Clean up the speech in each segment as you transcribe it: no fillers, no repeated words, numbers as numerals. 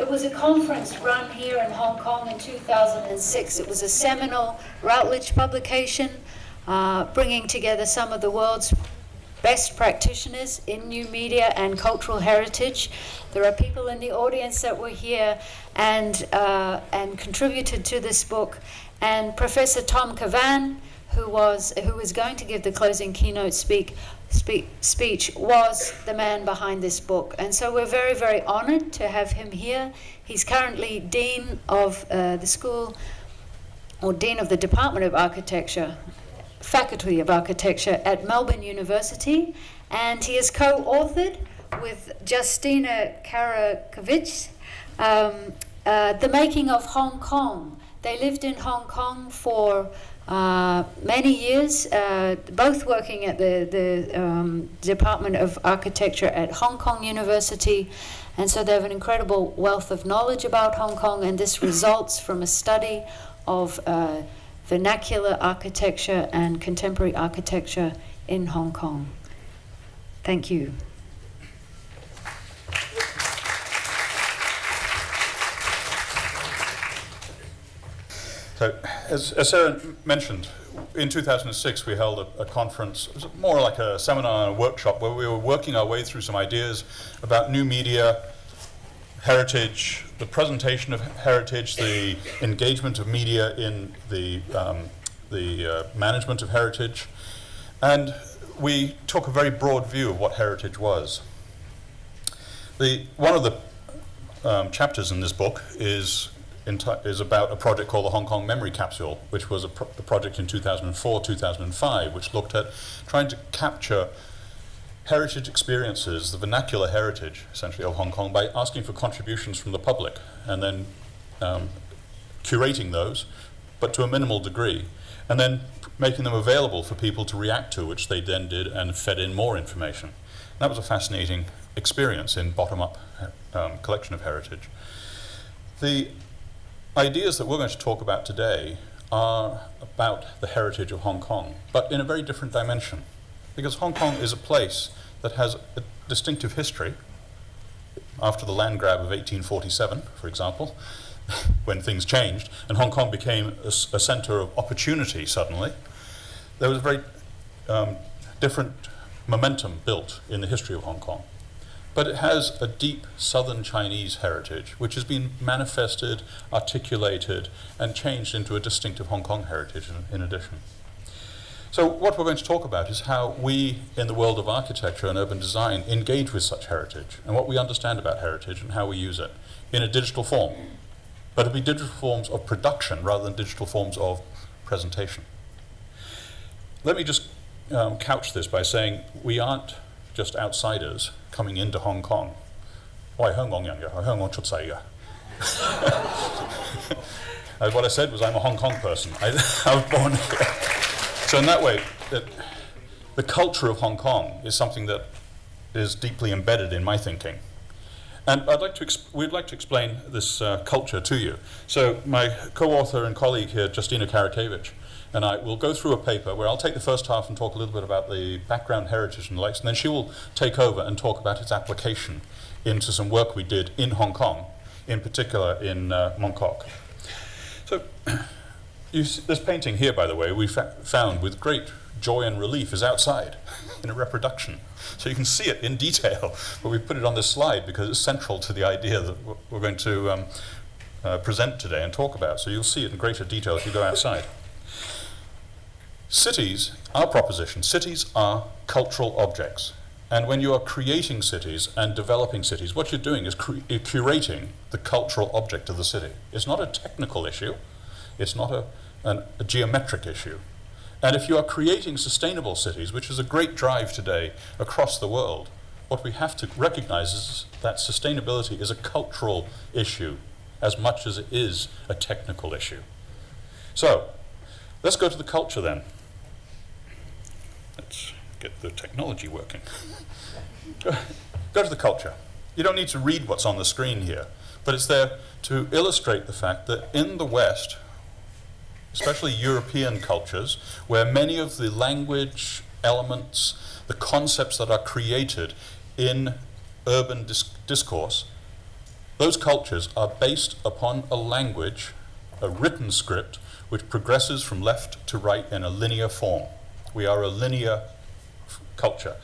It was a conference run here in Hong Kong in 2006. It was a seminal Routledge publication bringing together some of the world's best practitioners in new media and cultural heritage. There are people in the audience that were here and contributed to this book. And Professor Tom Kvan, who was going to give the closing keynote speech, was the man behind this book. And so we're very, very honored to have him here. He's currently Dean of the school, or Dean of the Department of Architecture, Faculty of Architecture at Melbourne University, and he is co-authored with Justina Karakovic, The Making of Hong Kong. They lived in Hong Kong for many years, both working at the Department of Architecture at Hong Kong University, and so they have an incredible wealth of knowledge about Hong Kong, and this results from a study of vernacular architecture and contemporary architecture in Hong Kong. Thank you. So, as Sarah mentioned, in 2006 we held a conference. It was more like a seminar and a workshop where we were working our way through some ideas about new media, heritage, the presentation of heritage, the engagement of media in the management of heritage, and we took a very broad view of what heritage was. One of the chapters in this book is about a project called the Hong Kong Memory Capsule, which was a project in 2004-2005, which looked at trying to capture heritage experiences, the vernacular heritage, essentially, of Hong Kong by asking for contributions from the public and then curating those, but to a minimal degree, and then making them available for people to react to, which they then did and fed in more information. And that was a fascinating experience in bottom-up collection of heritage. The ideas that we're going to talk about today are about the heritage of Hong Kong, but in a very different dimension. Because Hong Kong is a place that has a distinctive history. After the land grab of 1847, for example, when things changed, and Hong Kong became a center of opportunity suddenly, there was a very different momentum built in the history of Hong Kong. But it has a deep southern Chinese heritage, which has been manifested, articulated, and changed into a distinctive Hong Kong heritage in addition. So what we're going to talk about is how we, in the world of architecture and urban design, engage with such heritage, and what we understand about heritage and how we use it in a digital form. But it'll be digital forms of production rather than digital forms of presentation. Let me just couch this by saying we aren't just outsiders coming into Hong Kong. What I said was I'm a Hong Kong person. I was born here. So in that way, the culture of Hong Kong is something that is deeply embedded in my thinking. And we'd like to explain this culture to you. So my co-author and colleague here, Justina Karakovic, and I will go through a paper where I'll take the first half and talk a little bit about the background, heritage, and the likes, and then she will take over and talk about its application into some work we did in Hong Kong, in particular in Mongkok. So this painting here, by the way, we found with great joy and relief is outside in a reproduction. So you can see it in detail, but we put it on this slide because it's central to the idea that we're going to present today and talk about. So you'll see it in greater detail if you go outside. Cities, our proposition, cities are cultural objects. And when you are creating cities and developing cities, what you're doing is curating the cultural object of the city. It's not a technical issue. It's not a geometric issue. And if you are creating sustainable cities, which is a great drive today across the world, what we have to recognize is that sustainability is a cultural issue as much as it is a technical issue. So, let's go to the culture then. Let's get the technology working. Go to the culture. You don't need to read what's on the screen here, but it's there to illustrate the fact that in the West, especially European cultures, where many of the language elements, the concepts that are created in urban discourse those cultures are based upon a language, a written script, which progresses from left to right in a linear form. We are a linear culture.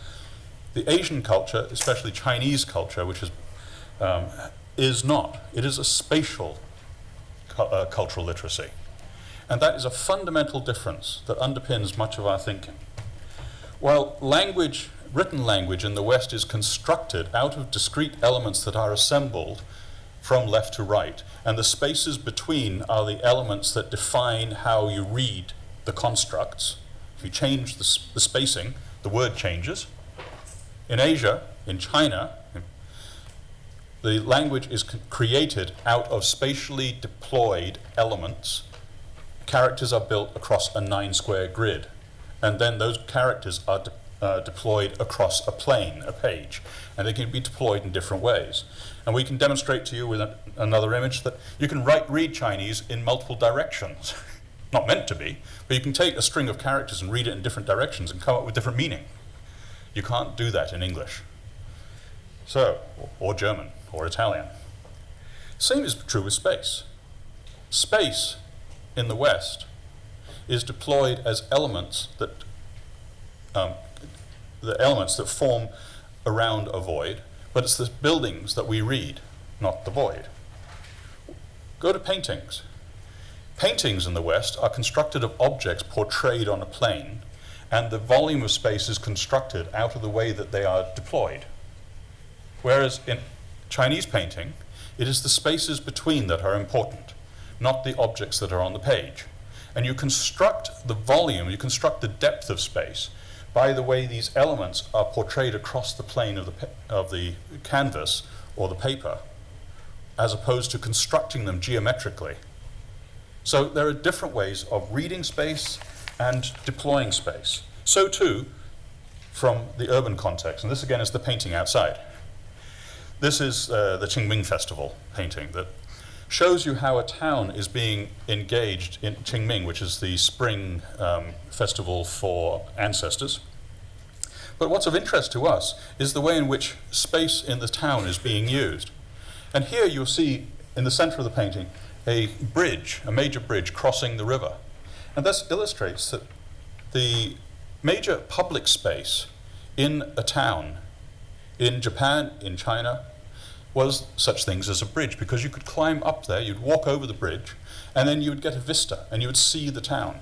The Asian culture, especially Chinese culture, which is not. It is a spatial cultural literacy. And that is a fundamental difference that underpins much of our thinking. While language, written language in the West is constructed out of discrete elements that are assembled from left to right, and the spaces between are the elements that define how you read the constructs. If you change the spacing, the word changes. In Asia, in China, the language is created out of spatially deployed elements. Characters are built across a 9-square grid, and then those characters are deployed across a plane, a page, and they can be deployed in different ways. And we can demonstrate to you with another image that you can read Chinese in multiple directions. Not meant to be, but you can take a string of characters and read it in different directions and come up with different meaning. You can't do that in English. So, or German, or Italian. Same is true with space. Space in the West is deployed as elements that the elements that form around a void, but it's the buildings that we read, not the void. Go to paintings. Paintings in the West are constructed of objects portrayed on a plane, and the volume of space is constructed out of the way that they are deployed. Whereas in Chinese painting, it is the spaces between that are important, not the objects that are on the page. And you construct the volume, you construct the depth of space by the way these elements are portrayed across the plane of the canvas or the paper, as opposed to constructing them geometrically. So there are different ways of reading space and deploying space. So too, from the urban context, and this again is the painting outside. This is the Qingming Festival painting that shows you how a town is being engaged in Qingming, which is the spring festival for ancestors. But what's of interest to us is the way in which space in the town is being used. And here you'll see in the center of the painting a bridge, a major bridge crossing the river. And this illustrates that the major public space in a town, in Japan, in China, was such things as a bridge, because you could climb up there, you'd walk over the bridge, and then you would get a vista, and you would see the town.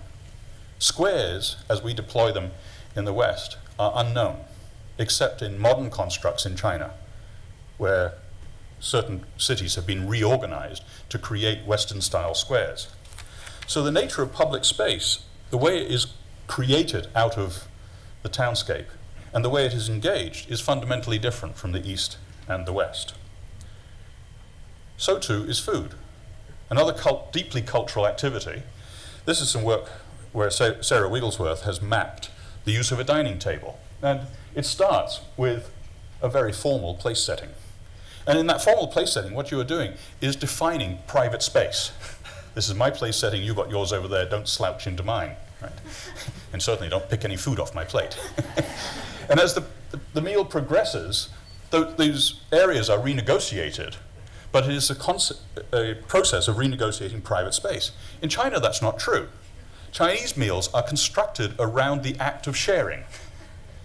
Squares, as we deploy them in the West, are unknown, except in modern constructs in China, where certain cities have been reorganized to create Western-style squares. So the nature of public space, the way it is created out of the townscape, and the way it is engaged is fundamentally different from the East and the West. So too is food. Another deeply cultural activity. This is some work where Sarah Wigglesworth has mapped the use of a dining table. And it starts with a very formal place setting. And in that formal place setting, what you are doing is defining private space. This is my place setting, you've got yours over there, don't slouch into mine. Right? And certainly don't pick any food off my plate. And as the meal progresses, those areas are renegotiated, but it is a process of renegotiating private space. In China, that's not true. Chinese meals are constructed around the act of sharing,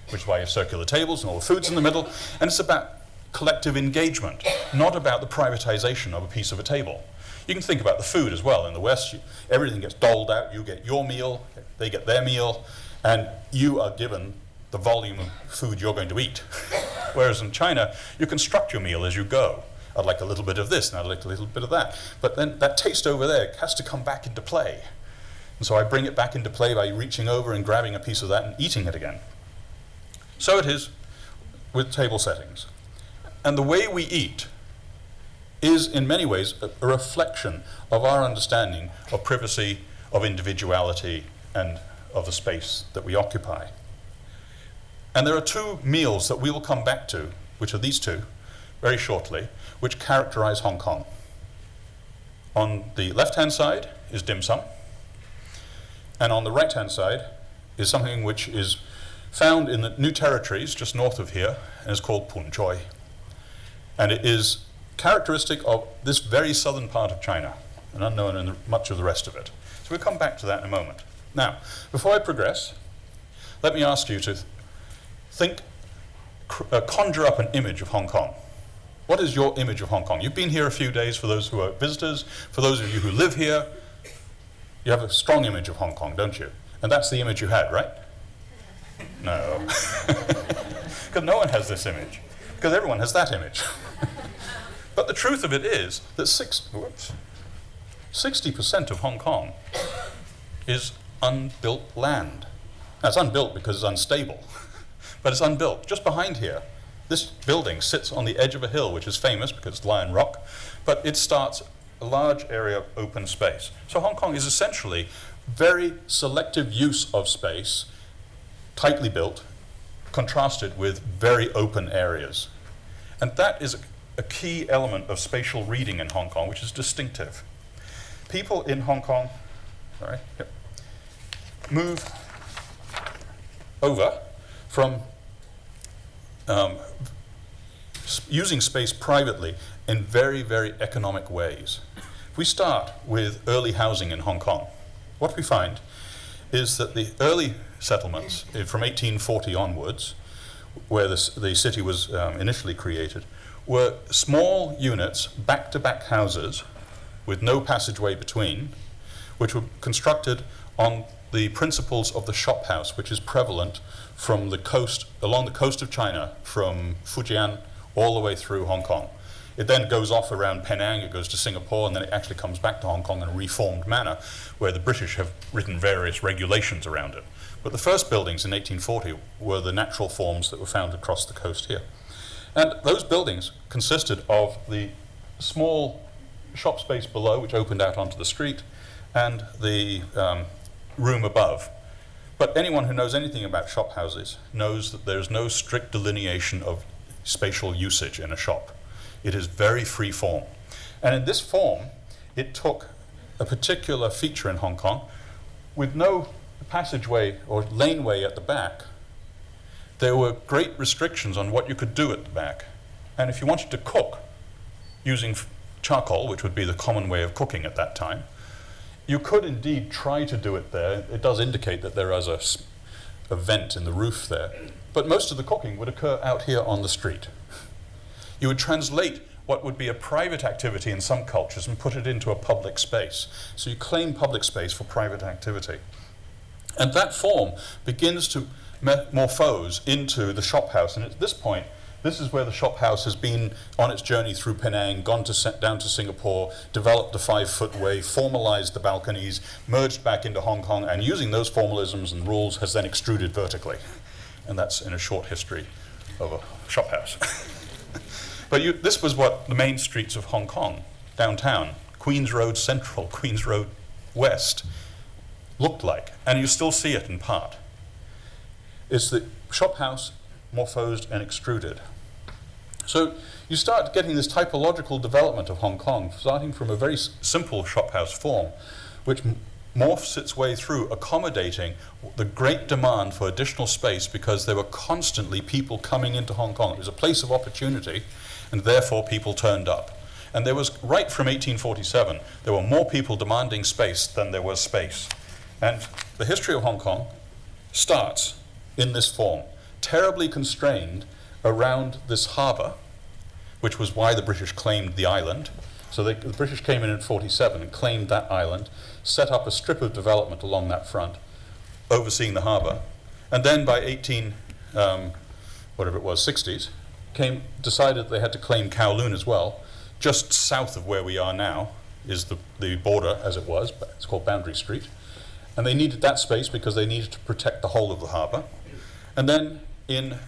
which is why you have circular tables and all the food's in the middle, and it's about collective engagement, not about the privatization of a piece of a table. You can think about the food as well. In the West, everything gets doled out. You get your meal, they get their meal, and you are given the volume of food you're going to eat. Whereas in China, you construct your meal as you go. I'd like a little bit of this, and I'd like a little bit of that. But then that taste over there has to come back into play. And so I bring it back into play by reaching over and grabbing a piece of that and eating it again. So it is with table settings. And the way we eat is in many ways a reflection of our understanding of privacy, of individuality, and of the space that we occupy. And there are two meals that we will come back to, which are these two, very shortly, which characterize Hong Kong. On the left-hand side is dim sum, and on the right-hand side is something which is found in the New Territories, just north of here, and is called pun choi. And it is characteristic of this very southern part of China, and unknown in much of the rest of it. So we'll come back to that in a moment. Now, before I progress, let me ask you to think, conjure up an image of Hong Kong. What is your image of Hong Kong? You've been here a few days for those who are visitors. For those of you who live here, you have a strong image of Hong Kong, don't you? And that's the image you had, right? No. Because no one has this image. Because everyone has that image. But the truth of it is that 60% of Hong Kong is unbuilt land. Now, it's unbuilt because it's unstable, but it's unbuilt. Just behind here, this building sits on the edge of a hill, which is famous because it's Lion Rock, but it starts a large area of open space. So Hong Kong is essentially very selective use of space, tightly built, contrasted with very open areas. And that is a key element of spatial reading in Hong Kong, which is distinctive. People in Hong Kong, move over from using space privately in very, very economic ways. If we start with early housing in Hong Kong, what we find is that the early settlements from 1840 onwards, where the city was initially created, were small units, back-to-back houses with no passageway between, which were constructed on the principles of the shop house, which is prevalent from the coast, along the coast of China, from Fujian all the way through Hong Kong. It then goes off around Penang, it goes to Singapore, and then it actually comes back to Hong Kong in a reformed manner, where the British have written various regulations around it. But the first buildings in 1840 were the natural forms that were found across the coast here. And those buildings consisted of the small shop space below, which opened out onto the street, and the room above. But anyone who knows anything about shop houses knows that there's no strict delineation of spatial usage in a shop. It is very free form. And in this form, it took a particular feature in Hong Kong with no passageway or laneway at the back. There were great restrictions on what you could do at the back. And if you wanted to cook using charcoal, which would be the common way of cooking at that time, you could indeed try to do it there. It does indicate that there is a vent in the roof there. But most of the cooking would occur out here on the street. You would translate what would be a private activity in some cultures and put it into a public space. So you claim public space for private activity. And that form begins to morphose into the shop house. And at this point, this is where the shop house has been on its journey through Penang, gone down to Singapore, developed the 5-foot way, formalized the balconies, merged back into Hong Kong, and using those formalisms and rules has then extruded vertically. And that's in a short history of a shop house. But this was what the main streets of Hong Kong, downtown, Queens Road Central, Queens Road West, looked like. And you still see it in part. It's the shop house morphosed and extruded. So you start getting this typological development of Hong Kong, starting from a very simple shop house form, which morphs its way through, accommodating the great demand for additional space because there were constantly people coming into Hong Kong. It was a place of opportunity, and therefore people turned up. And there was, right from 1847, there were more people demanding space than there was space. And the history of Hong Kong starts in this form, terribly constrained around this harbour, which was why the British claimed the island. So the British came in 47 and claimed that island, set up a strip of development along that front, overseeing the harbour. And then by 60s, decided they had to claim Kowloon as well. Just south of where we are now is the border, as it was, but it's called Boundary Street. And they needed that space because they needed to protect the whole of the harbour. And then in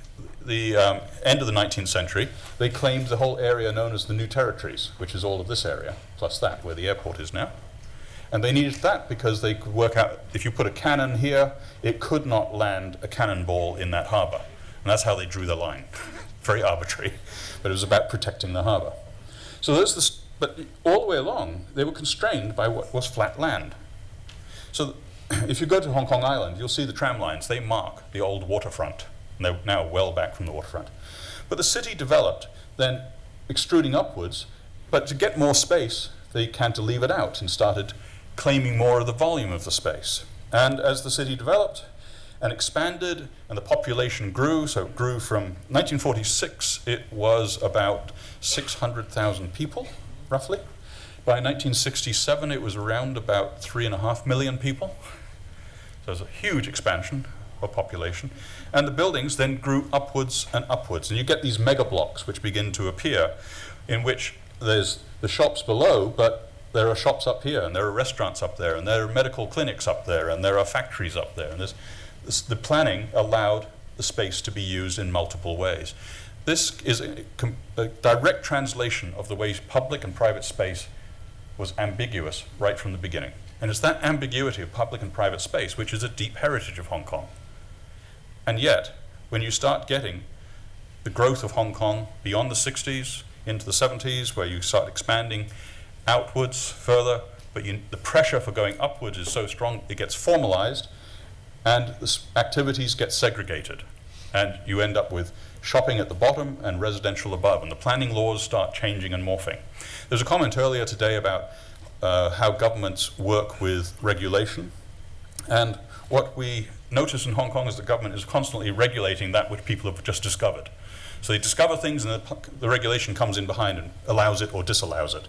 the end of the 19th century, they claimed the whole area known as the New Territories, which is all of this area, plus that, where the airport is now. And they needed that because they could work out, if you put a cannon here, it could not land a cannonball in that harbour. And that's how they drew the line. Very arbitrary, but it was about protecting the harbour. So there's this, but all the way along, they were constrained by what was flat land. So if you go to Hong Kong Island, you'll see the tram lines. They mark the old waterfront. And they're now well back from the waterfront. But the city developed, then extruding upwards, But to get more space, they cantilevered out and started claiming more of the volume of the space. And as the city developed and expanded and the population grew, so it grew from 1946, it was about 600,000 people, roughly. By 1967, it was around about 3.5 million people. So it was a huge expansion of population. And the buildings then grew upwards and upwards. And you get these mega blocks which begin to appear, in which there's the shops below, but there are shops up here, and there are restaurants up there, and there are medical clinics up there, and there are factories up there. And the planning allowed the space to be used in multiple ways. This is a direct translation of the way public and private space was ambiguous right from the beginning. And it's that ambiguity of public and private space which is a deep heritage of Hong Kong. And yet, when you start getting the growth of Hong Kong beyond the 60s, into the 70s, where you start expanding outwards further, but the pressure for going upwards is so strong, it gets formalized, and the activities get segregated. And you end up with shopping at the bottom and residential above, and the planning laws start changing and morphing. There's a comment earlier today about how governments work with regulation, and what we notice in Hong Kong is the government is constantly regulating that which people have just discovered. So they discover things, and the regulation comes in behind and allows it or disallows it,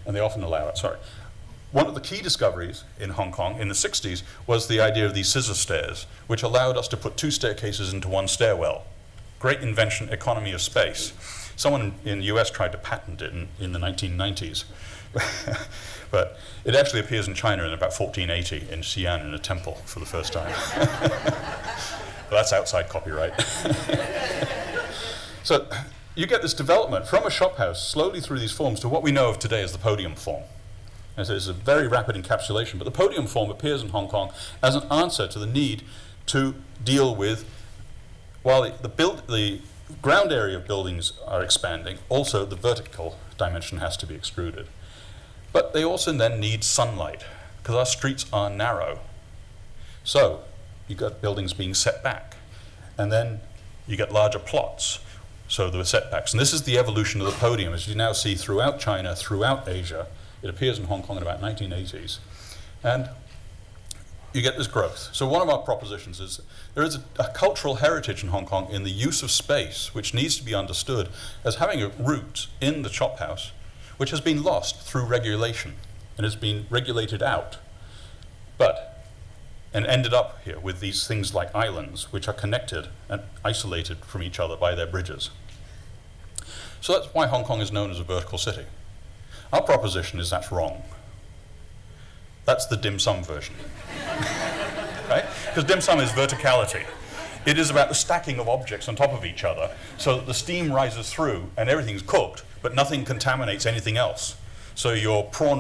and they often allow it, sorry. One of the key discoveries in Hong Kong in the 60s was the idea of these scissor stairs, which allowed us to put 2 staircases into 1 stairwell. Great invention, economy of space. Someone in the US tried to patent it in the 1990s. But it actually appears in China in about 1480 in Xi'an in a temple for the first time. Well, that's outside copyright. So you get this development from a shophouse slowly through these forms to what we know of today as the podium form. And so it's a very rapid encapsulation, but the podium form appears in Hong Kong as an answer to the need to deal with, while the ground area of buildings are expanding, also the vertical dimension has to be extruded. But they also then need sunlight, because our streets are narrow. So you've got buildings being set back, and then you get larger plots, so there are setbacks. And this is the evolution of the podium, as you now see throughout China, throughout Asia. It appears in Hong Kong in about 1980s. And you get this growth. So one of our propositions is there is a cultural heritage in Hong Kong in the use of space, which needs to be understood as having a root in the chop house, which has been lost through regulation and has been regulated out, and ended up here with these things like islands, which are connected and isolated from each other by their bridges. So that's why Hong Kong is known as a vertical city. Our proposition is that's wrong. That's the dim sum version. Right? Because dim sum is verticality. It is about the stacking of objects on top of each other so that the steam rises through and everything's cooked, but nothing contaminates anything else. So your prawn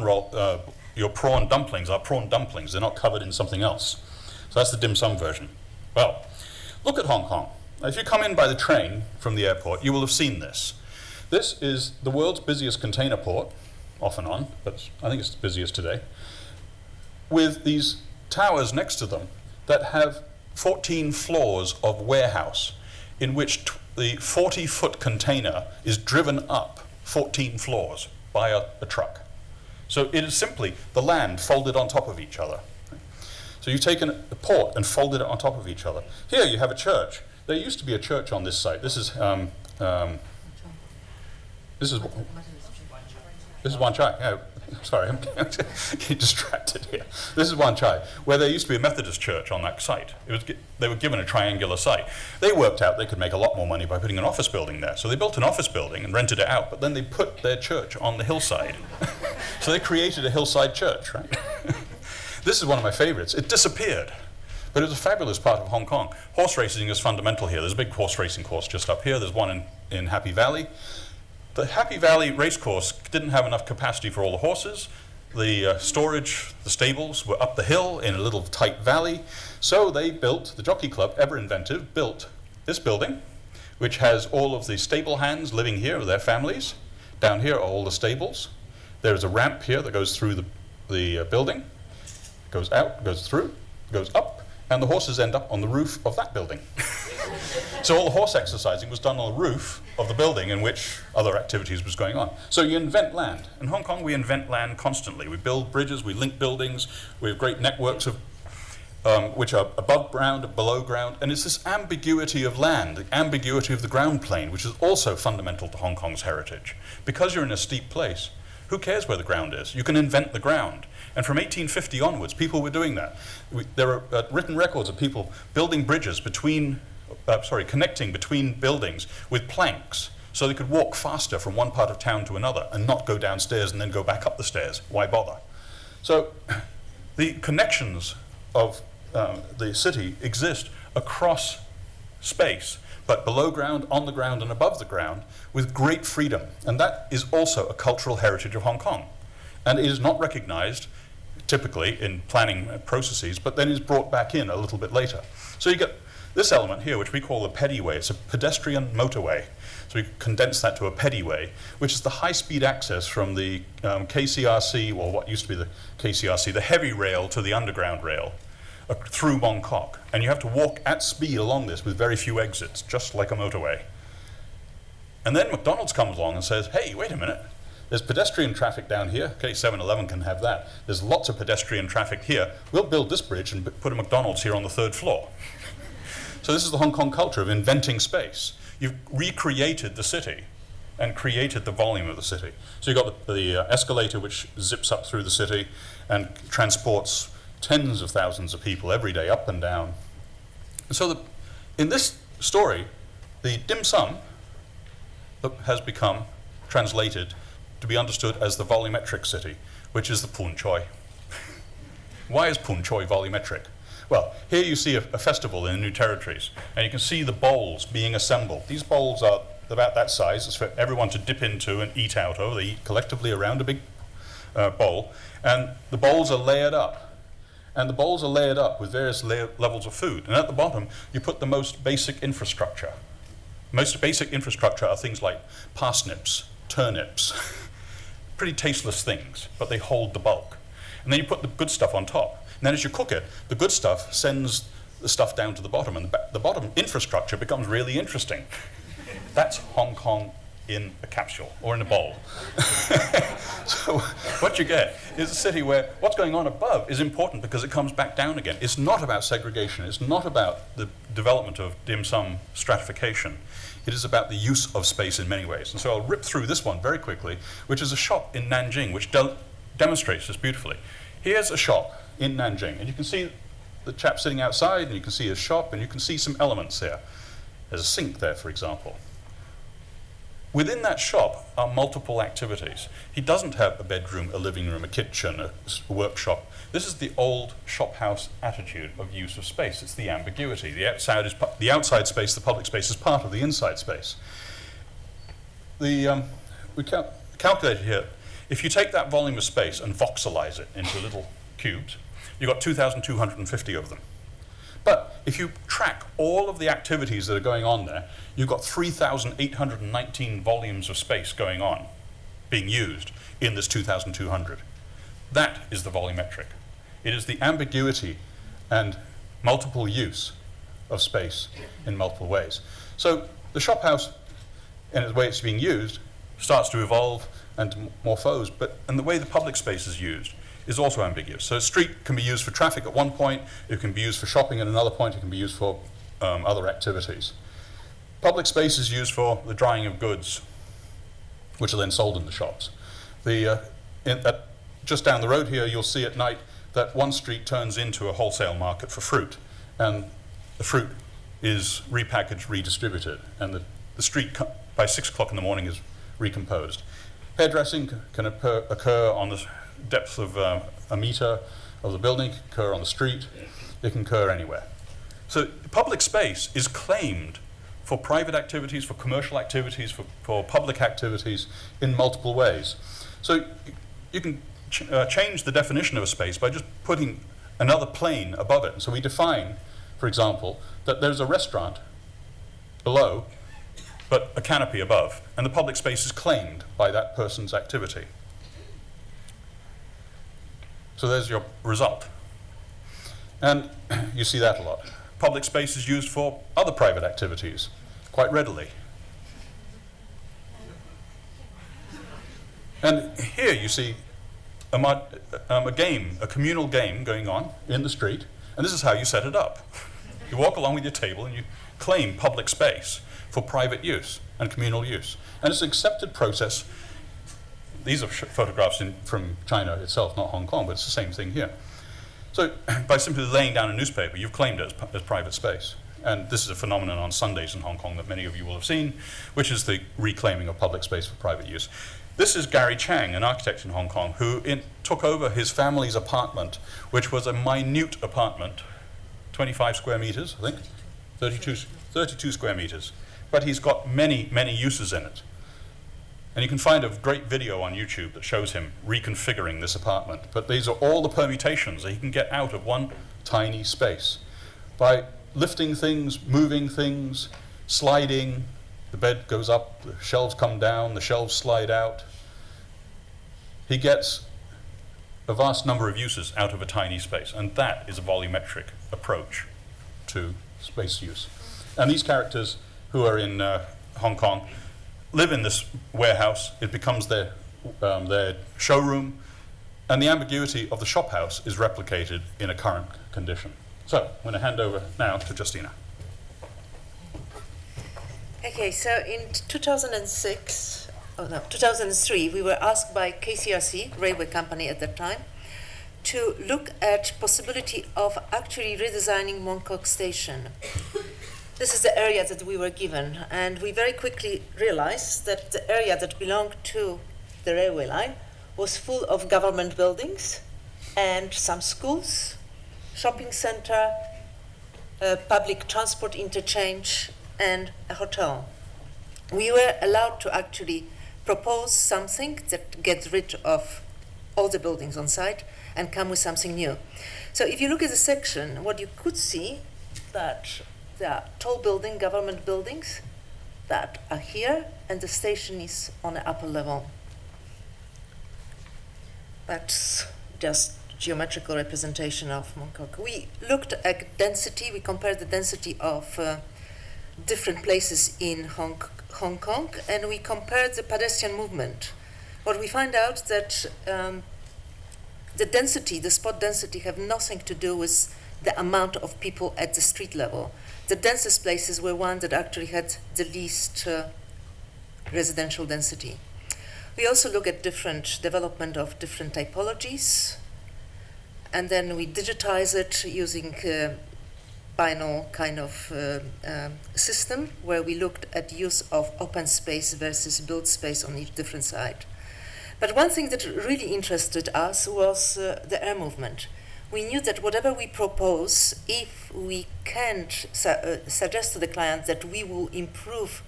dumplings are prawn dumplings. They're not covered in something else. So that's the dim sum version. Well, look at Hong Kong. Now, if you come in by the train from the airport, you will have seen this. This is the world's busiest container port, off and on, but I think it's the busiest today, with these towers next to them that have 14 floors of warehouse in which the 40-foot container is driven up 14 floors by a truck. So it is simply the land folded on top of each other. So you've taken a port and folded it on top of each other. Here you have a church. There used to be a church on this site. This is Wan Chai. Oh, sorry, I'm getting distracted here. This is Wan Chai, where there used to be a Methodist church on that site. They were given a triangular site. They worked out they could make a lot more money by putting an office building there. So they built an office building and rented it out, but then they put their church on the hillside. So they created a hillside church, right? This is one of my favorites. It disappeared, but it was a fabulous part of Hong Kong. Horse racing is fundamental here. There's a big horse racing course just up here. There's one in Happy Valley. The Happy Valley race course didn't have enough capacity for all the horses. The storage, the stables were up the hill in a little tight valley. So they built, the Jockey Club, ever inventive, built this building, which has all of the stable hands living here with their families. Down here are all the stables. There's a ramp here that goes through the building, goes out, goes through, goes up, and the horses end up on the roof of that building. So all the horse exercising was done on the roof of the building in which other activities was going on. So you invent land. In Hong Kong, we invent land constantly. We build bridges, we link buildings, we have great networks of which are above ground, below ground, and it's this ambiguity of land, the ambiguity of the ground plane, which is also fundamental to Hong Kong's heritage. Because you're in a steep place, who cares where the ground is? You can invent the ground. And from 1850 onwards, people were doing that. There are written records of people building bridges connecting between buildings with planks, so they could walk faster from one part of town to another and not go downstairs and then go back up the stairs. Why bother? So the connections of the city exist across space, but below ground, on the ground, and above the ground, with great freedom. And that is also a cultural heritage of Hong Kong. And it is not recognized typically in planning processes, but then is brought back in a little bit later. So you get this element here, which we call the pedway. It's a pedestrian motorway. So we condense that to a pedway, which is the high-speed access from the KCRC, or what used to be the KCRC, the heavy rail to the underground rail, through Mong Kok. And you have to walk at speed along this with very few exits, just like a motorway. And then McDonald's comes along and says, hey, wait a minute. There's pedestrian traffic down here. Okay, 7-Eleven can have that. There's lots of pedestrian traffic here. We'll build this bridge and put a McDonald's here on the 3rd floor. So this is the Hong Kong culture of inventing space. You've recreated the city and created the volume of the city. So you've got the escalator which zips up through the city and transports tens of thousands of people every day up and down. And so in this story, the dim sum has become translated to be understood as the volumetric city, which is the Poon Choi. Why is Poon Choi volumetric? Well, here you see a festival in the New Territories, and you can see the bowls being assembled. These bowls are about that size. It's for everyone to dip into and eat out of. They eat collectively around a big bowl, and the bowls are layered up. And the bowls are layered up with various levels of food. And at the bottom, you put the most basic infrastructure. Most basic infrastructure are things like parsnips, turnips, pretty tasteless things, but they hold the bulk. And then you put the good stuff on top. And then as you cook it, the good stuff sends the stuff down to the bottom, and the bottom infrastructure becomes really interesting. That's Hong Kong in a capsule, or in a bowl. So what you get is a city where what's going on above is important because it comes back down again. It's not about segregation. It's not about the development of dim sum stratification. It is about the use of space in many ways. And so I'll rip through this one very quickly, which is a shop in Nanjing, which demonstrates this beautifully. Here's a shop in Nanjing, and you can see the chap sitting outside, and you can see his shop, and you can see some elements there. There's a sink there, for example. Within that shop are multiple activities. He doesn't have a bedroom, a living room, a kitchen, a workshop. This is the old shophouse attitude of use of space. It's the ambiguity. The outside space, the public space, is part of the inside space. We calculated here, if you take that volume of space and voxelize it into little cubes, you've got 2,250 of them. But if you track all of the activities that are going on there, you've got 3,819 volumes of space going on, being used in this 2,200. That is the volumetric. It is the ambiguity and multiple use of space in multiple ways. So the shop house, in the way it's being used, starts to evolve and to morphose, and the way the public space is used is also ambiguous. So a street can be used for traffic at one point, it can be used for shopping at another point, it can be used for other activities. Public space is used for the drying of goods, which are then sold in the shops. Just down the road here, you'll see at night that one street turns into a wholesale market for fruit, and the fruit is repackaged, redistributed, and the street by 6 o'clock in the morning is recomposed. Hairdressing can occur on the depth of a meter of the building, it can occur on the street, it can occur anywhere. So public space is claimed for private activities, for commercial activities, for public activities in multiple ways. So you can change the definition of a space by just putting another plane above it. So we define, for example, that there's a restaurant below, but a canopy above, and the public space is claimed by that person's activity. So there's your result. And you see that a lot. public space is used for other private activities quite readily. And here you see a game, a communal game going on in the street, and this is how you set it up. You walk along with your table and you claim public space for private use and communal use. And it's an accepted process. These are photographs from China itself, not Hong Kong, but it's the same thing here. So by simply laying down a newspaper, you've claimed it as private space. And this is a phenomenon on Sundays in Hong Kong that many of you will have seen, which is the reclaiming of public space for private use. This is Gary Chang, an architect in Hong Kong, who took over his family's apartment, which was a minute apartment, 25 square meters, I think, 32 square meters. But he's got many, many uses in it. And you can find a great video on YouTube that shows him reconfiguring this apartment. But these are all the permutations that he can get out of one tiny space. By lifting things, moving things, sliding, the bed goes up, the shelves come down, the shelves slide out. He gets a vast number of uses out of a tiny space, and that is a volumetric approach to space use. And these characters who are in Hong Kong live in this warehouse. It becomes their showroom, and the ambiguity of the shop house is replicated in a current condition. So I'm going to hand over now to Justina. Okay, so in 2003, we were asked by KCRC, railway company at that time, to look at possibility of actually redesigning Mong Kok Station. This is the area that we were given, and we very quickly realized that the area that belonged to the railway line was full of government buildings and some schools, shopping center, public transport interchange, and a hotel. We were allowed to actually propose something that gets rid of all the buildings on site and come with something new. So if you look at the section, what you could see that there are tall building, government buildings that are here, and the station is on the upper level. That's just geometrical representation of Mong Kok. We looked at density, we compared the density of different places in Hong Kong, and we compared the pedestrian movement. What we find out that the density, the spot density, have nothing to do with the amount of people at the street level. The densest places were one that actually had the least residential density. We also look at different development of different typologies, and then we digitize it using binary kind of system where we looked at use of open space versus built space on each different site. But one thing that really interested us was the air movement. We knew that whatever we propose, if we can't suggest to the client that we will improve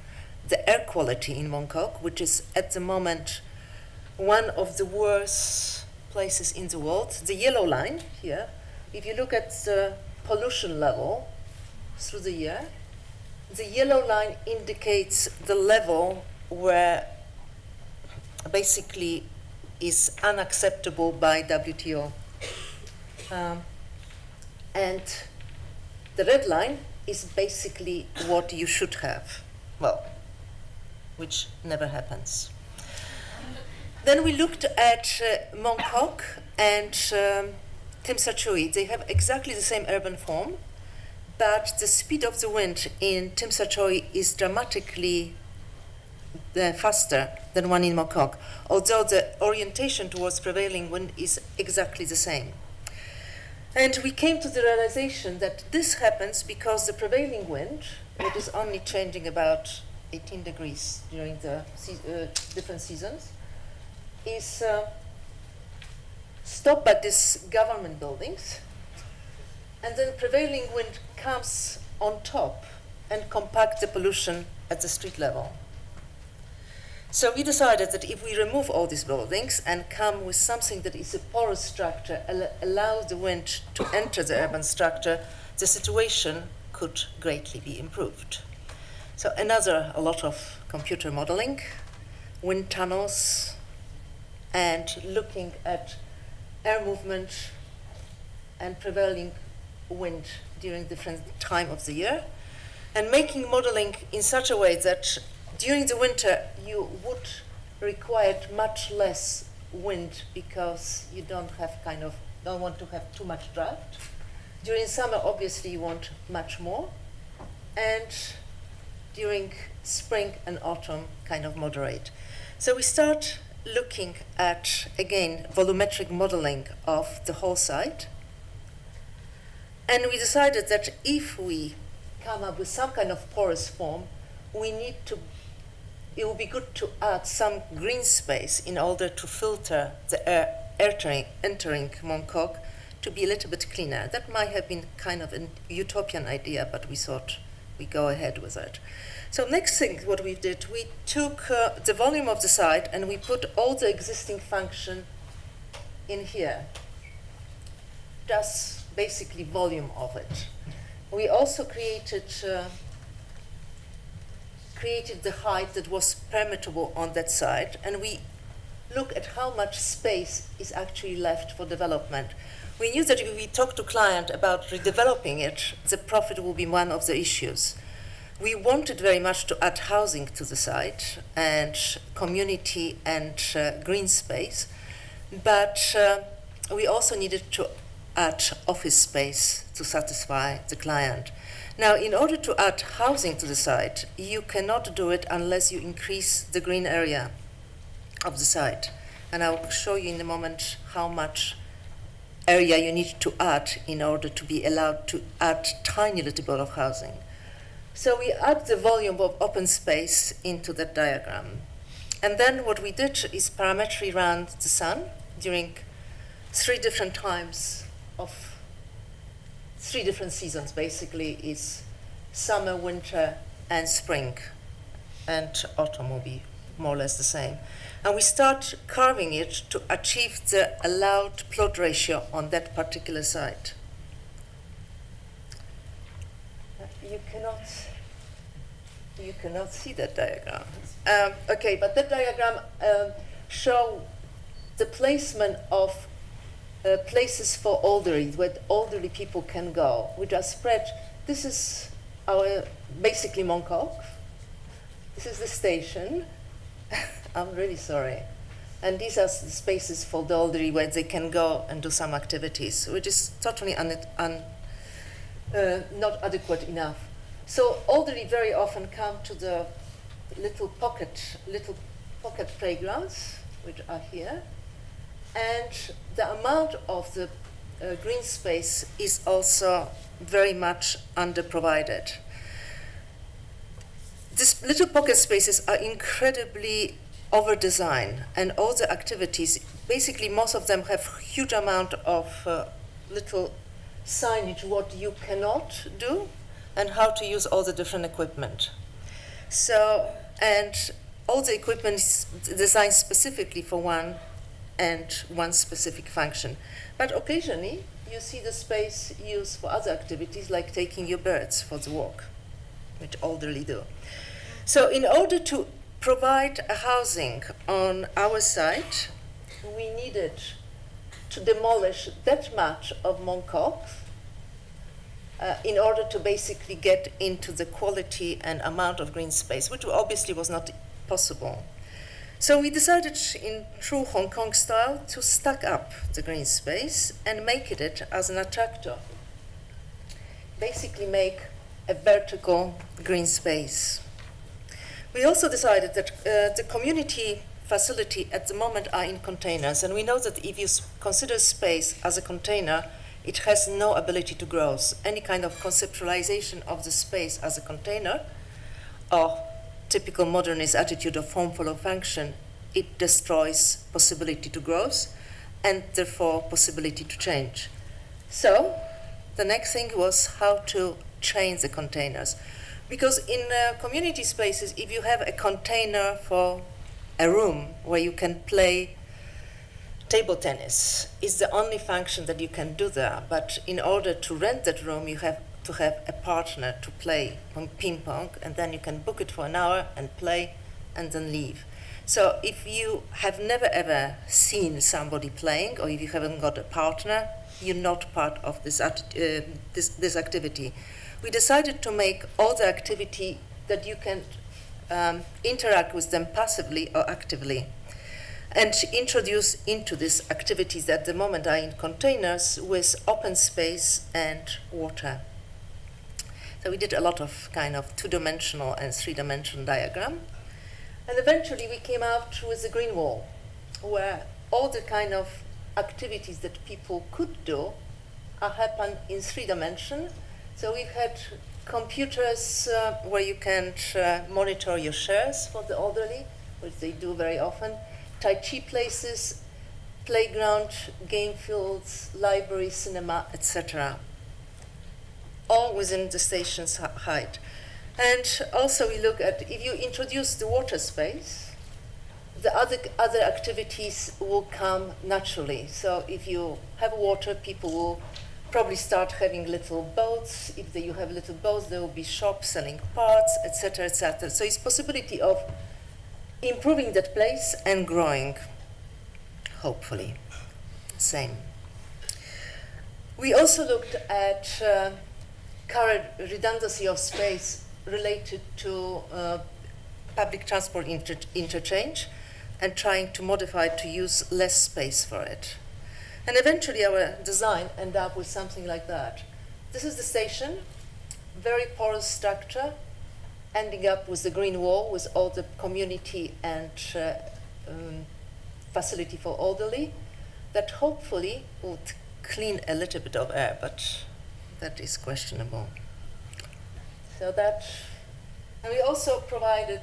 the air quality in Mong Kok, which is at the moment one of the worst places in the world, the yellow line here, if you look at the pollution level through the year, the yellow line indicates the level where basically is unacceptable by WTO. And the red line is basically what you should have, well, which never happens. Then we looked at Mong Kok and Tim Sa Tsui. They have exactly the same urban form, but the speed of the wind in Tim Sa Tsui is dramatically faster than one in Mong Kok, although the orientation towards prevailing wind is exactly the same. And we came to the realization that this happens because the prevailing wind, which is only changing about 18 degrees during the different seasons, is stopped by these government buildings, and then prevailing wind comes on top and compacts the pollution at the street level. So we decided that if we remove all these buildings and come with something that is a porous structure, allow the wind to enter the urban structure, the situation could greatly be improved. So a lot of computer modeling, wind tunnels, and looking at air movement and prevailing wind during different time of the year, and making modeling in such a way that during the winter you would require much less wind because you don't want to have too much draft. During summer, obviously, you want much more, and during spring and autumn, kind of moderate. So we start looking at, again, volumetric modeling of the whole site. And we decided that if we come up with some kind of porous form, it would be good to add some green space in order to filter the air entering Mongkok to be a little bit cleaner. That might have been kind of a utopian idea, but we thought we go ahead with it. So next thing, what we did, we took the volume of the site and we put all the existing function in here. Just basically volume of it. We also created the height that was permittable on that site, and we look at how much space is actually left for development. We knew that if we talk to client about redeveloping it, the profit will be one of the issues. We wanted very much to add housing to the site and community and green space, but we also needed to add office space to satisfy the client. Now, in order to add housing to the site, you cannot do it unless you increase the green area of the site. And I'll show you in a moment how much area you need to add in order to be allowed to add tiny little bit of housing. So we add the volume of open space into that diagram. And then what we did is parametry around the sun during 3 different times of 3 different seasons, basically, is summer, winter, and spring. And autumn will be more or less the same. And we start carving it to achieve the allowed plot ratio on that particular site. You cannot see that diagram. Okay, but that diagram shows the placement of places for elderly, where elderly people can go, which are spread. This is our, basically Mongkok. This is the station. I'm really sorry. And these are the spaces for the elderly where they can go and do some activities, which is totally not adequate enough. So elderly very often come to the little pocket playgrounds, which are here. And the amount of the green space is also very much underprovided. These little pocket spaces are incredibly over-designed, and all the activities, basically most of them have huge amount of little signage what you cannot do and how to use all the different equipment. So, and all the equipment is designed specifically for one specific function. But occasionally, you see the space used for other activities, like taking your birds for the walk, which elderly do. So in order to provide a housing on our site, we needed to demolish that much of Mongkok in order to basically get into the quality and amount of green space, which obviously was not possible. So we decided, in true Hong Kong style, to stack up the green space and make it as an attractor. Basically make a vertical green space. We also decided that the community facility at the moment are in containers, and we know that if you consider space as a container, it has no ability to grow. So any kind of conceptualization of the space as a container, or typical modernist attitude of form follow function, it destroys possibility to growth and therefore possibility to change. So the next thing was how to change the containers. Because in community spaces, if you have a container for a room where you can play table tennis, it's the only function that you can do there. But in order to rent that room, you have to have a partner to play ping pong, and then you can book it for an hour and play and then leave. So if you have never ever seen somebody playing, or if you haven't got a partner, you're not part of this activity. We decided to make all the activity that you can interact with them passively or actively, and introduce into these activities that at the moment are in containers with open space and water. So we did a lot of kind of two-dimensional and three-dimensional diagram. And eventually we came out with a green wall, where all the kind of activities that people could do are happen in 3 dimensions. So we've had computers where you can monitor your shares for the elderly, which they do very often, Tai Chi places, playground, game fields, library, cinema, etc. All within the station's height. And also we look at, if you introduce the water space, the other activities will come naturally. So if you have water, people will probably start having little boats. If you have little boats, there will be shops selling parts, etc., etc. So it's possibility of improving that place and growing, hopefully. Same. We also looked at current redundancy of space related to public transport interchange, and trying to modify to use less space for it. And eventually our design ended up with something like that. This is the station, very porous structure, ending up with the green wall with all the community and facility for elderly, that hopefully would clean a little bit of air, but that is questionable. So that, and we also provided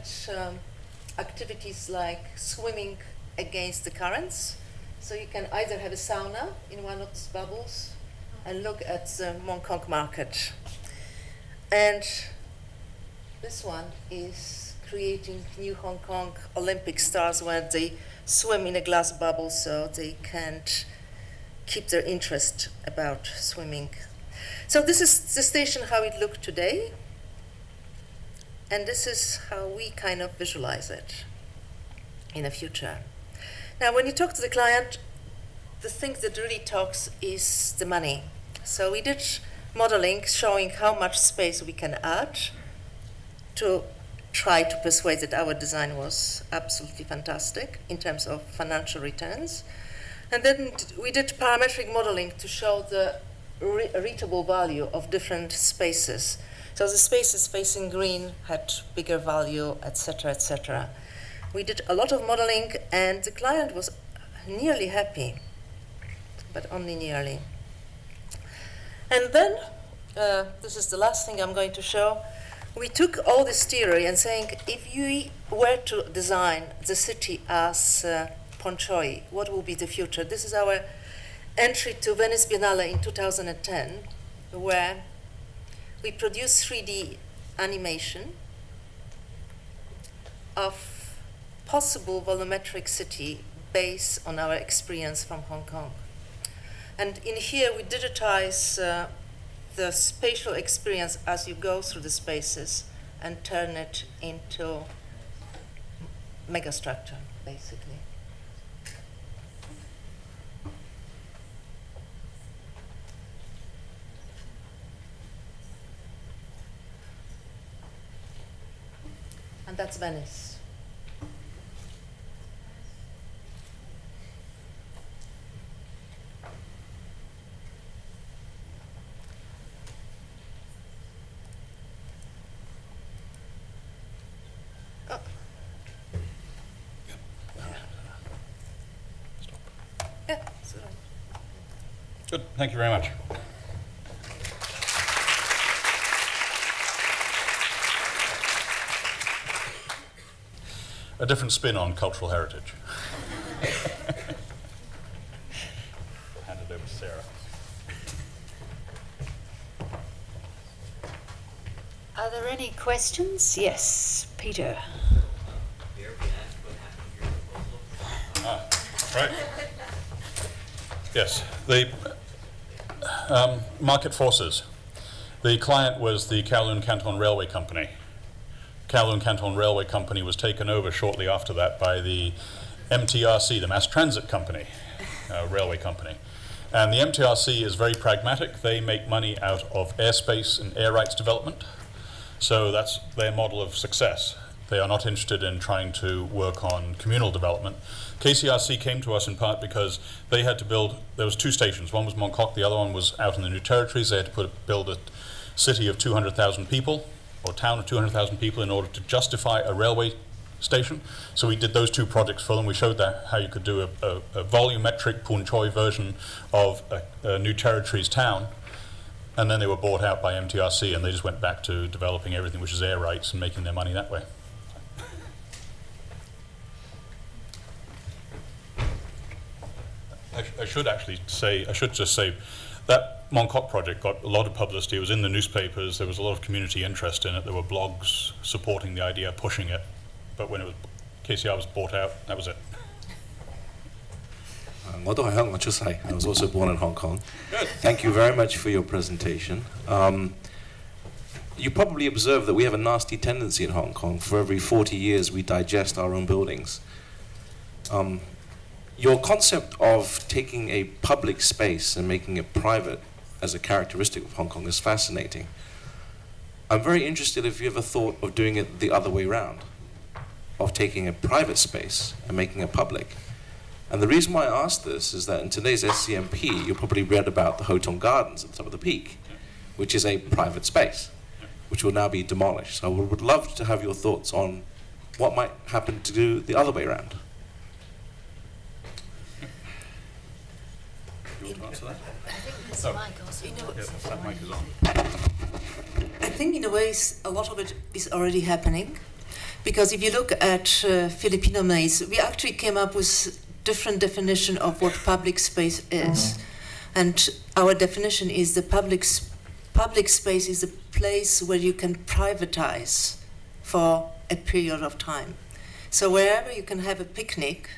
activities like swimming against the currents. So you can either have a sauna in one of these bubbles and look at the Hong Kong market. And this one is creating new Hong Kong Olympic stars where they swim in a glass bubble so they can't keep their interest about swimming. So this is the station, how it looked today. And this is how we kind of visualize it in the future. Now, when you talk to the client, the thing that really talks is the money. So we did modeling showing how much space we can add to try to persuade that our design was absolutely fantastic in terms of financial returns. And then we did parametric modeling to show the readable value of different spaces. So the spaces facing green had bigger value, etc., etc. We did a lot of modeling, and the client was nearly happy, but only nearly. And then, this is the last thing I'm going to show. We took all this theory and saying, if you were to design the city as Ponchoi, what will be the future? This is our entry to Venice Biennale in 2010, where we produced 3D animation of possible volumetric city based on our experience from Hong Kong. And in here we digitize the spatial experience as you go through the spaces and turn it into megastructure, basically. And that's Venice. Oh. Yeah, that's all right. Good, thank you very much. A different spin on cultural heritage. Hand it over to Sarah. Are there any questions? Yes, Peter. Right. Yes, the market forces. The client was the Kowloon Canton Railway Company. Kowloon Canton Railway Company was taken over shortly after that by the MTRC, the Mass Transit Company, railway company. And the MTRC is very pragmatic. They make money out of airspace and air rights development. So that's their model of success. They are not interested in trying to work on communal development. KCRC came to us in part because they had to build, there was two stations. One was Mongkok, the other one was out in the New Territories. They had to build a city of 200,000 people, or town of 200,000 people, in order to justify a railway station. So we did those two projects for them. We showed that how you could do a volumetric Pun Choi version of a New Territories town. And then they were bought out by MTRC, and they just went back to developing everything which is air rights and making their money that way. I should just say that Mongkok project got a lot of publicity. It was in the newspapers. There was a lot of community interest in it. There were blogs supporting the idea, pushing it. But when KCR was bought out, that was it. 我都喺香港出世. I was also born in Hong Kong. Good. Thank you very much for your presentation. You probably observed that we have a nasty tendency in Hong Kong. For every 40 years, we digest our own buildings. Your concept of taking a public space and making it private as a characteristic of Hong Kong is fascinating. I'm very interested if you ever thought of doing it the other way around, of taking a private space and making it public. And the reason why I ask this is that in today's SCMP, you probably read about the Hotong Gardens at the top of the peak, which is a private space, which will now be demolished. So I would love to have your thoughts on what might happen to do the other way around. You want to answer that? I think this mic also. Yeah, that mic is on. I think in a way a lot of it is already happening, because if you look at Filipino Maze, we actually came up with different definition of what public space is. And our definition is the public space is a place where you can privatize for a period of time. So wherever you can have a picnic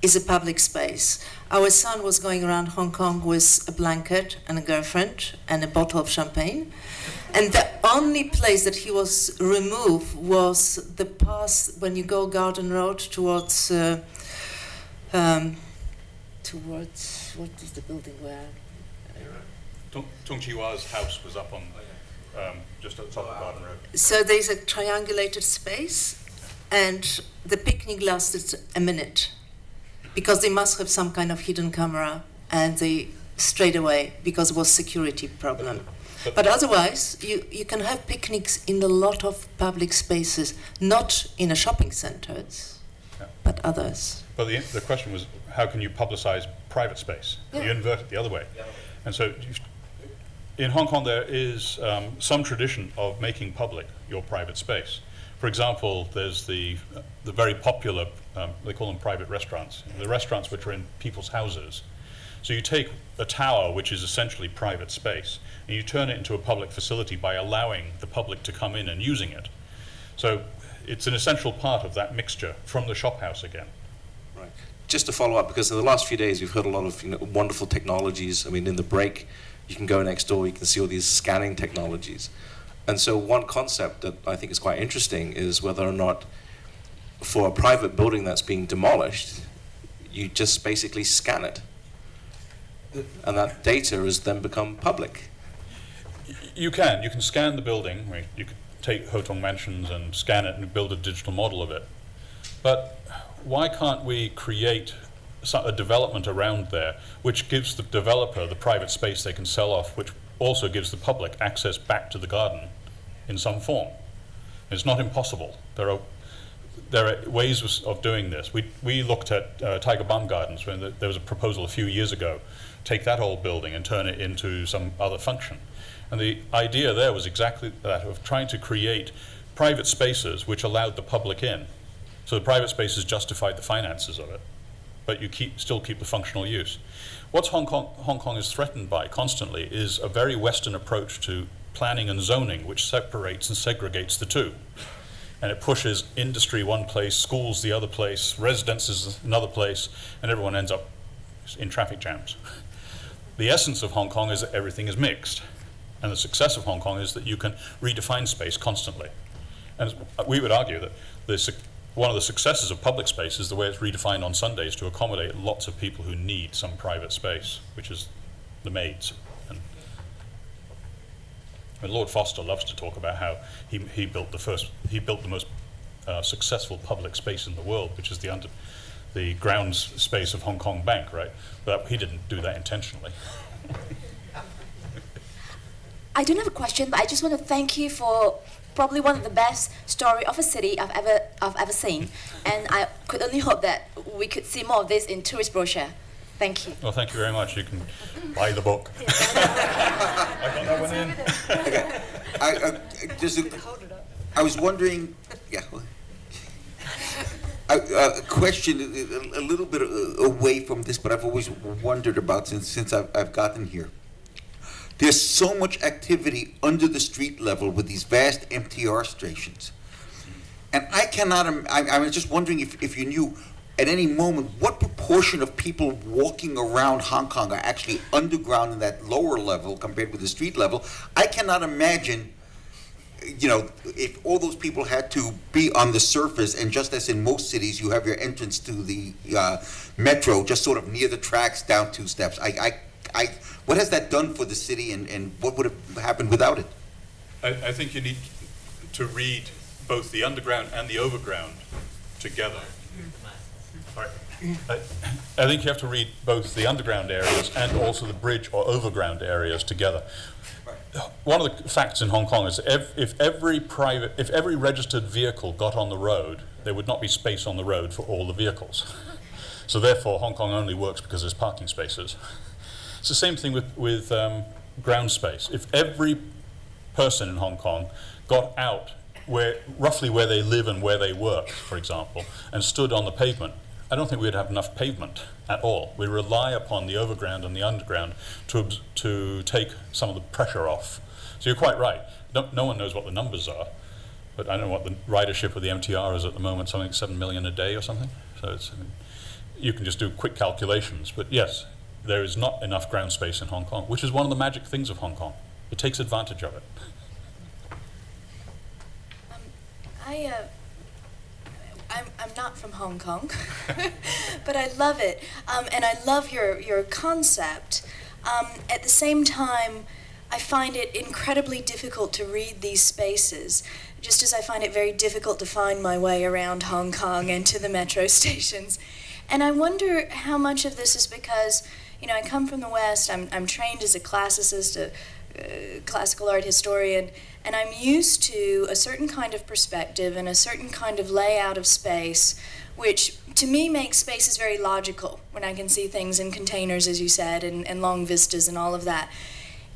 is a public space. Our son was going around Hong Kong with a blanket and a girlfriend and a bottle of champagne. And the only place that he was removed was the path when you go Garden Road towards what is the building where? Tung Chi Wa's house was up on just at the top of Garden Road. So there's a triangulated space, and the picnic lasted a minute, because they must have some kind of hidden camera, and they strayed away because it was security problem. But otherwise, you can have picnics in a lot of public spaces, not in a shopping centers, but others. But the question was, how can you publicize private space? Yeah. You invert it the other way. And so in Hong Kong, there is some tradition of making public your private space. For example, there's the very popular, they call them private restaurants, the restaurants which are in people's houses. So you take a tower, which is essentially private space, and you turn it into a public facility by allowing the public to come in and using it. So it's an essential part of that mixture from the shop house again. Right. Just to follow up, because in the last few days we've heard a lot of wonderful technologies. I mean, in the break, you can go next door, you can see all these scanning technologies. And so one concept that I think is quite interesting is whether or not for a private building that's being demolished, you just basically scan it. And that data has then become public. You can scan the building. Right? You could take Hotong Mansions and scan it and build a digital model of it. But why can't we create a development around there which gives the developer the private space they can sell off, which also gives the public access back to the garden in some form? It's not impossible. There are ways of doing this. We looked at Tiger Balm Gardens when there was a proposal a few years ago, take that old building and turn it into some other function. And the idea there was exactly that, of trying to create private spaces which allowed the public in. So the private spaces justified the finances of it, but you still keep the functional use. What Hong Kong is threatened by constantly is a very Western approach to planning and zoning, which separates and segregates the two. And it pushes industry one place, schools the other place, residences another place, and everyone ends up in traffic jams. The essence of Hong Kong is that everything is mixed. And the success of Hong Kong is that you can redefine space constantly. And we would argue that one of the successes of public space is the way it's redefined on Sundays to accommodate lots of people who need some private space, which is the maids. And Lord Foster loves to talk about how he built the most successful public space in the world, which is the grounds space of Hong Kong Bank, right? But he didn't do that intentionally. I don't have a question, but I just want to thank you for probably one of the best story of a city I've ever seen, and I could only hope that we could see more of this in tourist brochure. Thank you. Well, thank you very much. You can buy the book. I got that one in. Okay. I was wondering, yeah. A question a little bit away from this, but I've always wondered about since I've gotten here. There's so much activity under the street level with these vast MTR stations. And I cannot, I was just wondering if you knew at any moment what proportion of people walking around Hong Kong are actually underground in that lower level compared with the street level. I cannot imagine, you know, if all those people had to be on the surface, and just as in most cities, you have your entrance to the metro just sort of near the tracks down 2 steps. What has that done for the city, and what would have happened without it? I think you need to read both the underground and the overground together. Right. I think you have to read both the underground areas and also the bridge or overground areas together. One of the facts in Hong Kong is that if every registered vehicle got on the road, there would not be space on the road for all the vehicles. So therefore, Hong Kong only works because there's parking spaces. It's the same thing with ground space. If every person in Hong Kong got out roughly where they live and where they work, for example, and stood on the pavement, I don't think we'd have enough pavement at all. We rely upon the overground and the underground to take some of the pressure off. So you're quite right. No one knows what the numbers are, but I don't know what the ridership of the MTR is at the moment, something like 7 million a day or something. So you can just do quick calculations. But yes, there is not enough ground space in Hong Kong, which is one of the magic things of Hong Kong. It takes advantage of it. I'm not from Hong Kong, but I love it, and I love your concept. At the same time, I find it incredibly difficult to read these spaces, just as I find it very difficult to find my way around Hong Kong and to the metro stations. And I wonder how much of this is because, you know, I come from the West, I'm trained as a classicist, a classical art historian, and I'm used to a certain kind of perspective and a certain kind of layout of space, which to me makes spaces very logical, when I can see things in containers, as you said, and long vistas and all of that.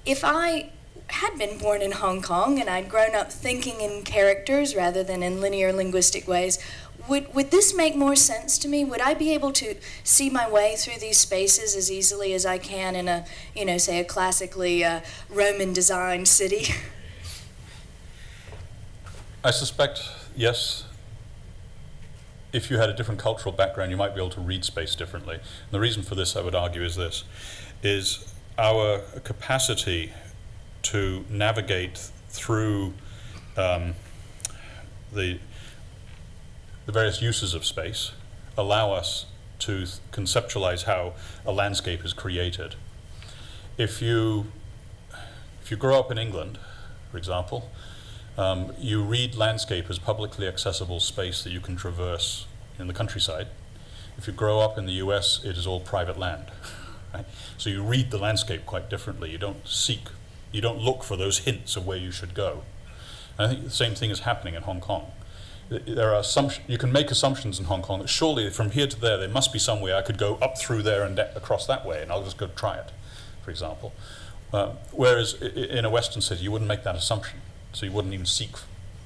If I had been born in Hong Kong and I'd grown up thinking in characters rather than in linear linguistic ways, would this make more sense to me? Would I be able to see my way through these spaces as easily as I can in a, you know, say a classically Roman designed city? I suspect, yes, if you had a different cultural background, you might be able to read space differently. And the reason for this, I would argue, is this, is our capacity to navigate through the various uses of space allow us to conceptualize how a landscape is created. If you grow up in England, for example, you read landscape as publicly accessible space that you can traverse in the countryside. If you grow up in the US, it is all private land. Right? So you read the landscape quite differently. You don't look for those hints of where you should go. And I think the same thing is happening in Hong Kong. There are you can make assumptions in Hong Kong that surely from here to there must be some way I could go up through there and across that way, and I'll just go try it, for example. Whereas in a Western city, you wouldn't make that assumption. So you wouldn't even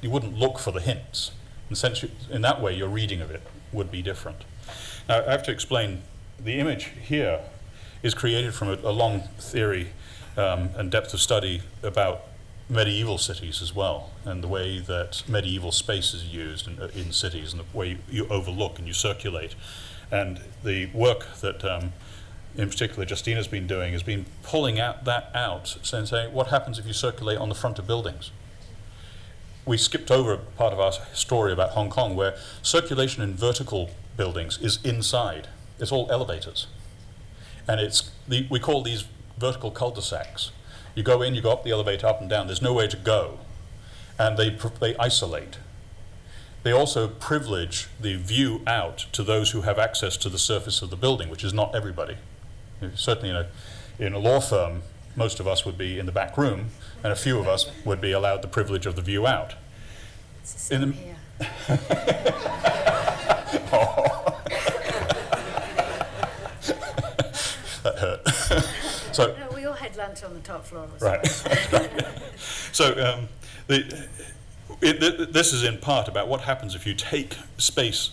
you wouldn't look for the hints. In that way, your reading of it would be different. Now, I have to explain, the image here is created from a long theory and depth of study about medieval cities as well, and the way that medieval space is used in cities, and the way you overlook and you circulate. And the work that in particular Justina's been doing has been pulling that out and saying, what happens if you circulate on the front of buildings? we skipped over part of our story about Hong Kong, where circulation in vertical buildings is inside. It's all elevators. And we call these vertical cul-de-sacs. You go in, you go up the elevator, up and down. There's nowhere to go. And they isolate. They also privilege the view out to those who have access to the surface of the building, which is not everybody. Certainly in a law firm, most of us would be in the back room, and a few of us would be allowed the privilege of the view out. It's the same here. Oh. That hurt. So, No, we all had lunch on the top floor. right. So this is in part about what happens if you take space,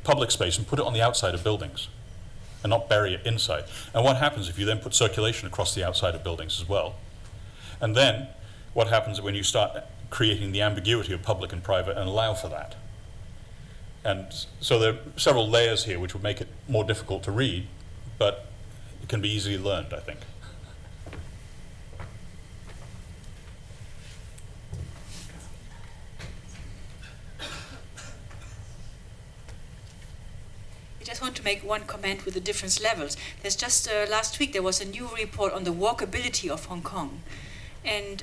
public space, and put it on the outside of buildings, and not bury it inside. And what happens if you then put circulation across the outside of buildings as well? And then what happens when you start creating the ambiguity of public and private and allow for that? And so there are several layers here which would make it more difficult to read, but it can be easily learned, I think. I just want to make one comment with the different levels. There's just last week there was a new report on the walkability of Hong Kong, and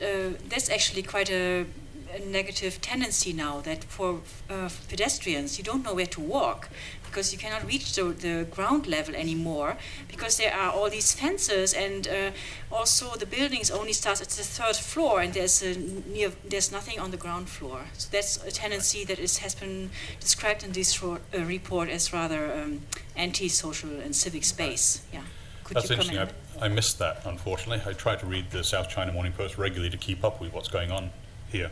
that's actually quite a negative tendency now, that for pedestrians you don't know where to walk because you cannot reach the ground level anymore because there are all these fences, and also the buildings only start at the third floor, and there's nothing on the ground floor. So that's a tendency that has been described in this report as rather anti-social and civic space. Yeah. Could That's you interesting. comment? I missed that, unfortunately. I try to read the South China Morning Post regularly to keep up with what's going on here.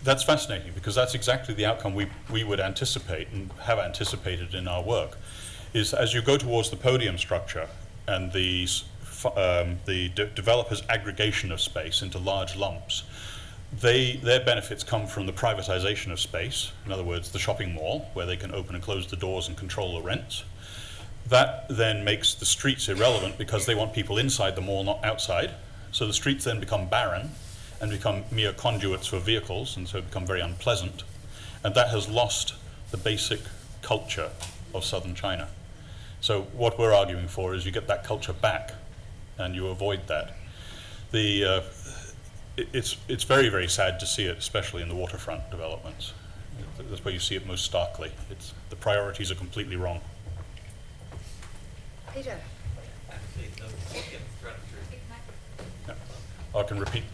That's fascinating because that's exactly the outcome we would anticipate and have anticipated in our work, is as you go towards the podium structure and the developers' aggregation of space into large lumps, their benefits come from the privatization of space, in other words, the shopping mall, where they can open and close the doors and control the rents. That then makes the streets irrelevant because they want people inside the mall, not outside. So the streets then become barren and become mere conduits for vehicles, and so become very unpleasant. And that has lost the basic culture of southern China. So what we're arguing for is you get that culture back and you avoid that. It's very, very sad to see it, especially in the waterfront developments. That's where you see it most starkly. The priorities are completely wrong. Peter. Yeah. I can repeat.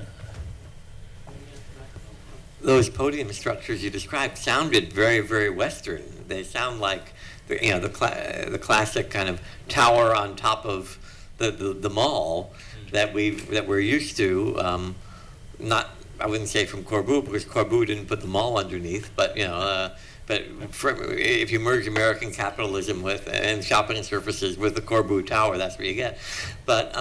Those podium structures you described sounded very, very Western. They sound like the classic kind of tower on top of the mall that we're used to. Not, I wouldn't say from Corbu, because Corbu didn't put the mall underneath, but if you merge American capitalism and shopping services with the Corbu Tower, that's what you get. But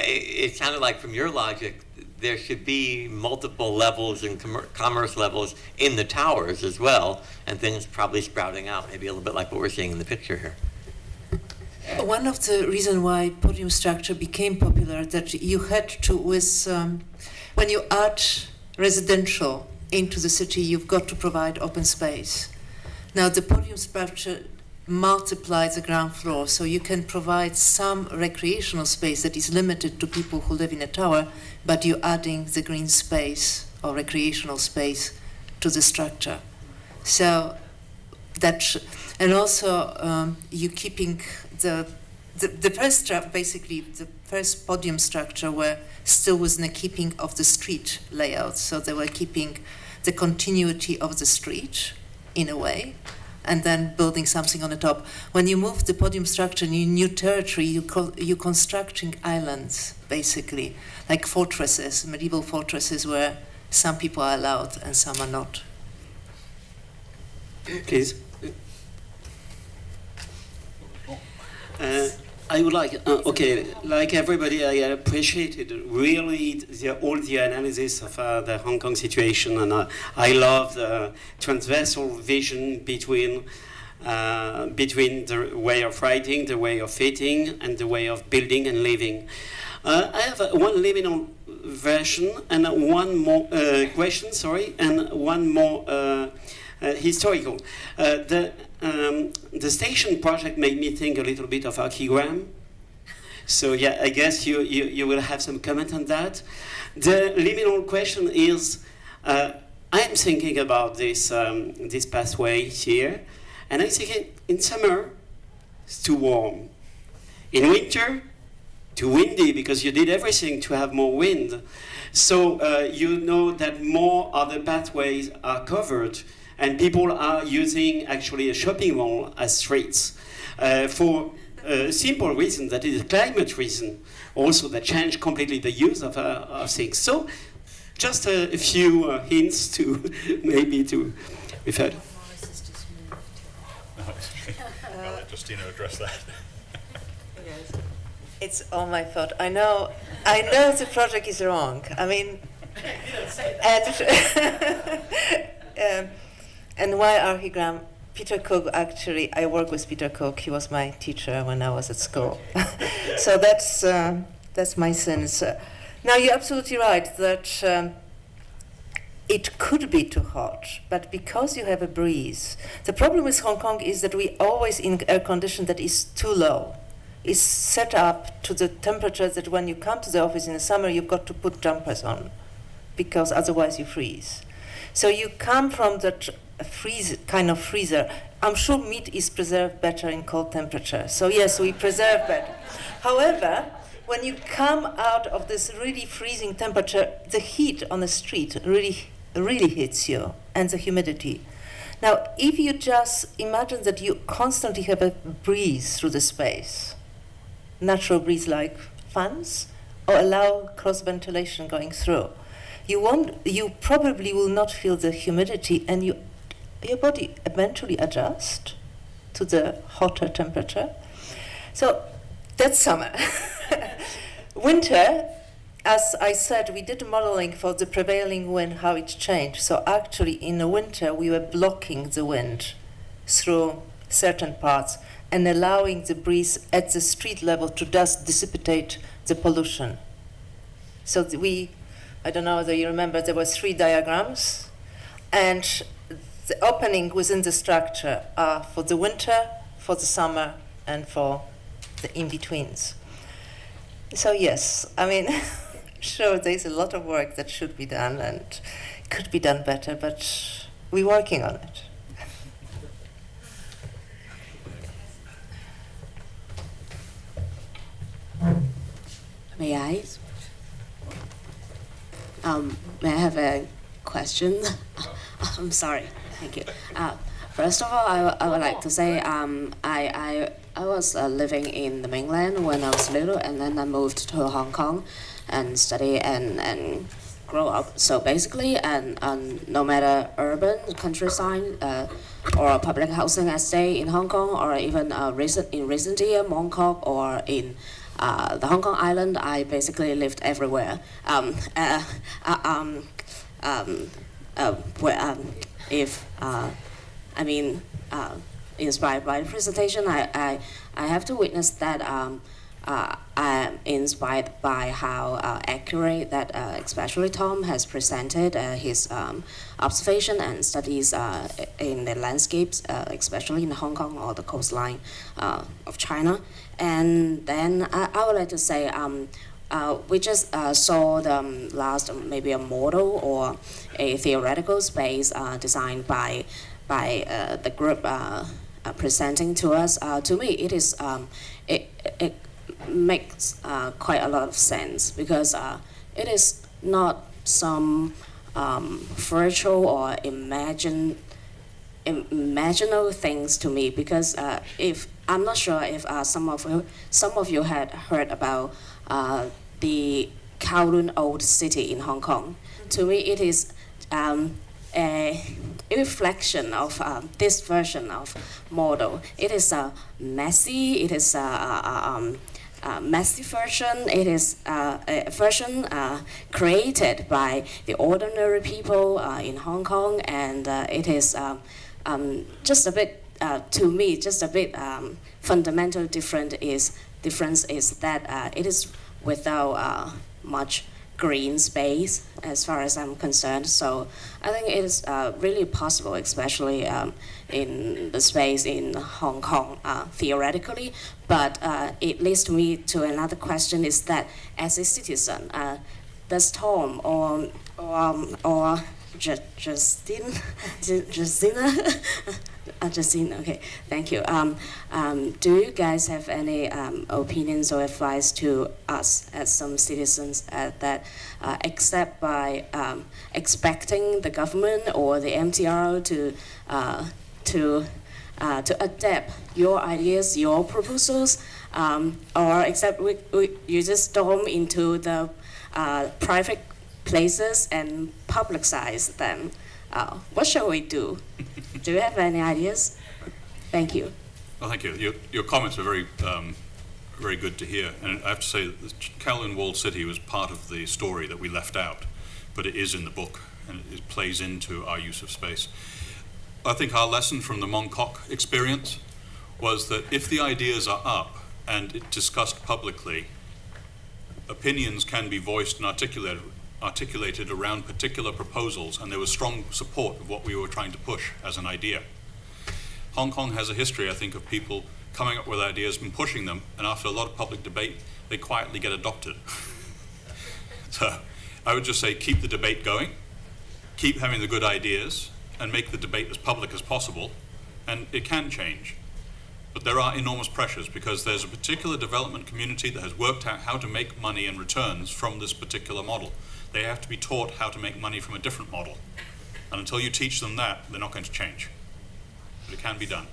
it sounded like, from your logic, there should be multiple levels and commerce levels in the towers as well, and things probably sprouting out, maybe a little bit like what we're seeing in the picture here. One of the reasons why podium structure became popular, that you had to, when you add residential into the city, you've got to provide open space. Now the podium structure multiplies the ground floor, so you can provide some recreational space that is limited to people who live in a tower, but you're adding the green space or recreational space to the structure. So that, and also you keeping the first basically the first podium structure were still within the keeping of the street layout, so they were keeping the continuity of the street in a way, and then building something on the top. When you move the podium structure in new territory, you're constructing islands, basically, like fortresses, medieval fortresses, where some people are allowed and some are not. Please. I would like, like everybody, I appreciated really all the analysis of the Hong Kong situation, and I love the transversal vision between the way of writing, the way of fitting, and the way of building and living. I have one version and one more question, sorry, and one more historical. The station project made me think a little bit of archigram. So yeah, I guess you will have some comment on that. The liminal question is, I'm thinking about this this pathway here, and I'm thinking in summer it's too warm, in winter too windy because you did everything to have more wind. So you know that more other pathways are covered, and people are using actually a shopping mall as streets for a simple reason, that is a climate reason, also that changed completely the use of things. So just a few hints to maybe to refer. I'll let Justina address that. It's all my fault. I know the project is wrong. I mean, and why archigram? Peter Cook, actually, I work with Peter Cook. He was my teacher when I was at school. So that's my sense. Now, you're absolutely right that it could be too hot, but because you have a breeze. The problem with Hong Kong is that we always in air condition that is too low. It's set up to the temperature that when you come to the office in the summer, you've got to put jumpers on, because otherwise you freeze. So you come from that kind of freezer. I'm sure meat is preserved better in cold temperature. So yes, we preserve better. However, when you come out of this really freezing temperature, the heat on the street really hits you, and the humidity. Now, if you just imagine that you constantly have a breeze through the space, natural breeze like fans, or allow cross ventilation going through, you probably will not feel the humidity, and your body eventually adjusts to the hotter temperature. So that's summer. Winter, as I said, we did modeling for the prevailing wind, how it changed. So actually in the winter, we were blocking the wind through certain parts and allowing the breeze at the street level to just dissipate the pollution. So I don't know whether you remember, there were 3 diagrams, and the opening within the structure are for the winter, for the summer, and for the in-betweens. So yes, I mean, sure, there's a lot of work that should be done and could be done better, but we're working on it. May I? May I have a question? I'm sorry. Thank you. First of all, I would like to say I was living in the mainland when I was little, and then I moved to Hong Kong and study and grow up. So basically, and no matter urban, countryside, or public housing estate in Hong Kong, or even in recent year, Mongkok, or in the Hong Kong Island, I basically lived everywhere. Inspired by the presentation, I have to witness that I am inspired by how accurate that, especially Tom has presented his observation and studies in the landscapes, especially in Hong Kong or the coastline of China. And then I would like to say, we just saw the last maybe a model or a theoretical space designed by the group presenting to us. To me, it is it makes quite a lot of sense, because it is not some virtual or imaginal things to me, because if I'm not sure if some of you had heard about the Kowloon Old City in Hong Kong. To me, it is a reflection of this version of model. It is messy. It is a messy version. It is a version created by the ordinary people in Hong Kong, and it is just a bit, to me, just a bit fundamental difference is that it is without much green space, as far as I'm concerned. So I think it is really possible, especially in the space in Hong Kong, theoretically. But it leads me to another question: is that as a citizen, does Tom or Justina, Justine, okay, thank you. Do you guys have any opinions or advice to us as some citizens that except by expecting the government or the MTRO to adapt your ideas, your proposals, or except you just storm into the private places and publicize them? What shall we do? Do you have any ideas? Thank you. Well, thank you. Your comments are very, very good to hear. And I have to say that the Kowloon Walled City was part of the story that we left out, but it is in the book, and it plays into our use of space. I think our lesson from the Mong Kok experience was that if the ideas are up and discussed publicly, opinions can be voiced and articulated around particular proposals, and there was strong support of what we were trying to push as an idea. Hong Kong has a history, I think, of people coming up with ideas and pushing them, and after a lot of public debate, they quietly get adopted. So I would just say keep the debate going, keep having the good ideas, and make the debate as public as possible, and it can change. But there are enormous pressures because there's a particular development community that has worked out how to make money and returns from this particular model. They have to be taught how to make money from a different model. And until you teach them that, they're not going to change. But it can be done.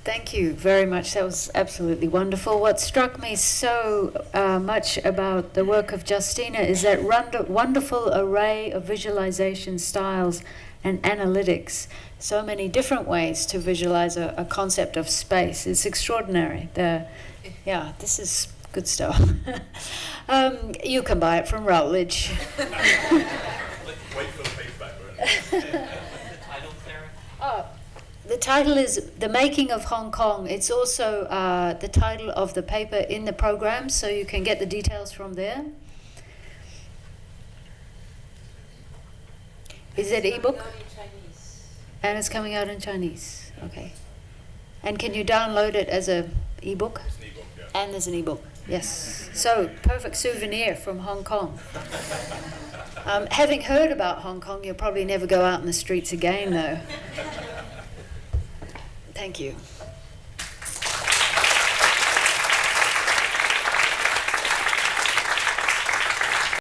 Thank you very much. That was absolutely wonderful. What struck me so much about the work of Justina is that wonderful array of visualization styles and analytics. So many different ways to visualize a concept of space. It's extraordinary. Yeah, this is good stuff. You can buy it from Routledge. Wait for the paperback. The title, Sarah? The title is The Making of Hong Kong. It's also the title of the paper in the program, so you can get the details from there. Is it ebook? And it's coming out in Chinese. Okay. And can you download it as a ebook? It's an ebook, yeah. And there's an ebook. Yes. So perfect souvenir from Hong Kong. Having heard about Hong Kong, you'll probably never go out in the streets again, though. Thank you.